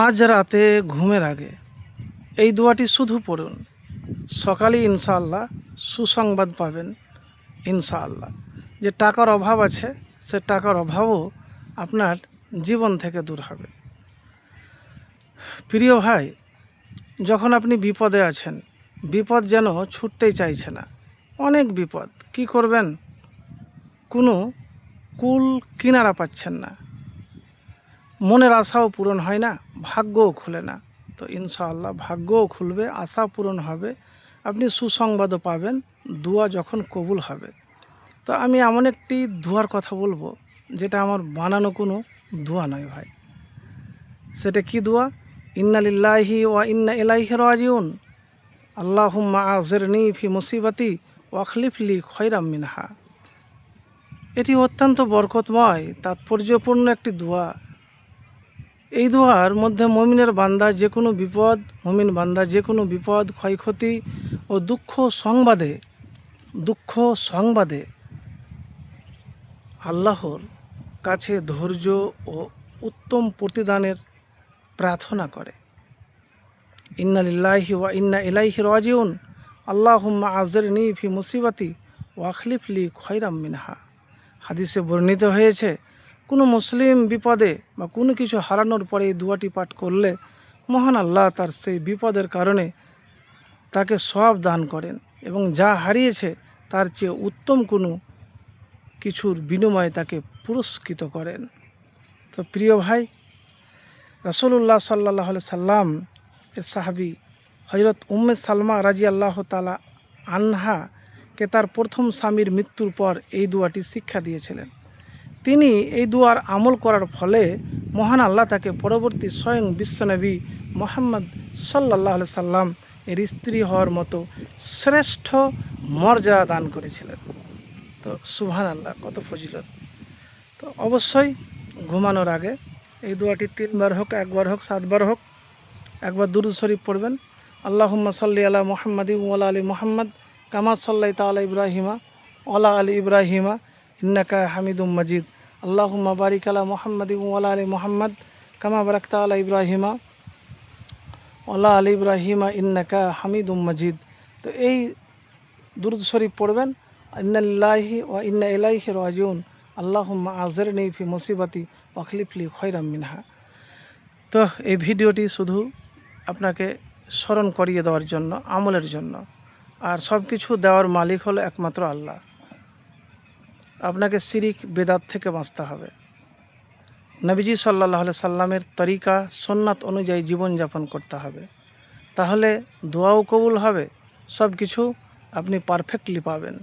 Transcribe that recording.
আজ রাতে ঘুমের আগে এই দোয়াটি শুধু পড়ুন। সকালে ইনশাআল্লাহ সুসংবাদ পাবেন। ইনশাআল্লাহ যে টাকার অভাব আছে, সে টাকার অভাবও আপনার জীবন থেকে দূর হবে। প্রিয় ভাই, যখন আপনি বিপদে আছেন, বিপদ যেন ছুটতেই চাইছে না, অনেক বিপদ, কি করবেন? কোনো কুল কিনারা পাচ্ছেন না, মনের আশাও পূরণ হয় না, ভাগ্যও খুলে না। তো ইনশাআল্লাহ ভাগ্যও খুলবে, আশা পূরণ হবে, আপনি সুসংবাদও পাবেন, দোয়া যখন কবুল হবে। তো আমি এমন একটি দোয়ার কথা বলবো, যেটা আমার বানানো কোনো দোয়া নয় ভাই। সেটা কি দোয়া? ইন্না লিল্লাহি ওয়া ইন্না ইলাইহি রাজিউন, আল্লাহুম্মা আজিরনি ফি মুসিবাতি ওয়াখলিফ লি খয়রাম মিনহা। এটি অত্যন্ত বরকতময়, তাৎপর্যপূর্ণ একটি দোয়া। এই দোয়ার মধ্যে মুমিনের বান্দা যে কোনো বিপদ, মুমিন বান্দা যে কোনো বিপদ, ক্ষয়ক্ষতি ও দুঃখ সংবাদে আল্লাহর কাছে ধৈর্য ও উত্তম প্রতিদানের প্রার্থনা করে। ইন্না লিল্লাহি ওয়া ইন্না ইলাইহি রাজিউন, আল্লাহুম্মা আজিরনি ফি মুসিবাতি ওয়াখলিফ লি খয়রাম মিনহা। হাদিসে বর্ণিত হয়েছে, কোনো মুসলিম বিপদে বা কোনো কিছু হারানোর পরে এই দোয়াটি পাঠ করলে মহান আল্লাহ তার সেই বিপদের কারণে তাকে সওয়াব দান করেন এবং যা হারিয়েছে তার চেয়ে উত্তম কোনো কিছুর বিনিময়ে তাকে পুরস্কৃত করেন। তো প্রিয় ভাই, রাসূলুল্লাহ সাল্লাল্লাহু আলাইহি সাল্লাম এর সাহাবী হযরত উম্মে সালমা রাদিয়াল্লাহু তাআলা আনহাকে তার প্রথম স্বামীর মৃত্যুর পর এই দোয়াটি শিক্ষা দিয়েছিলেন। তিনি এই দোয়ার আমল করার ফলে মহান আল্লাহ তাকে পরবর্তী স্বয়ং বিশ্বনবী মুহাম্মদ সাল্লাল্লাহু আলাইহি সাল্লাম এর স্ত্রী হওয়ার মতো শ্রেষ্ঠ মর্যাদা দান করেছিলেন। তো সুবহানাল্লাহ, কত ফজিলত! তো অবশ্যই ঘুমানোর আগে এই দোয়াটি 3 বার হোক, 1 বার হোক, 7 বার হোক, একবার দুরূদ শরীফ পড়বেন। আল্লাহুম্মা সাল্লি আলা মুহাম্মাদিন ওয়া আলা আলি মুহাম্মাদ কামা সাল্লাইতা আলা ইব্রাহিমা ওয়া আলা আলি ইব্রাহিমা ইন্নাকা হামিদুম মাজিদ। আল্লাহুম্মা বারিক আলা মুহাম্মাদিন ওয়া আলা আলি মুহাম্মাদ কামা বারাকতা আলা ইব্রাহিমা ওয়া আলা আলি ইব্রাহিমা ইন্নাকা হামিদুম মাজিদ। তো এই দুরূদ শরীফ পড়বেন। ইন্না লিল্লাহি ওয়া ইন্না ইলাইহি রাজিউন, আল্লাহুম্মা আজিরনি ফি মুসিবাতি ওয়াখলিফ লি খয়রাম মিনহা। তো এই ভিডিওটি শুধু আপনাকে স্মরণ করিয়ে দেওয়ার জন্য, আমলের জন্য। আর সব কিছু দেওয়ার মালিক হলো একমাত্র আল্লাহ। আপনাকে শিরিক বেদাত থেকে বাঁচতে হবে। নবীজি সাল্লাল্লাহু আলাইহি সাল্লামের তরিকা সুন্নাত অনুযায়ী জীবনযাপন করতে হবে, তাহলে দোয়াও কবুল হবে, সব কিছু আপনি পারফেক্টলি পাবেন।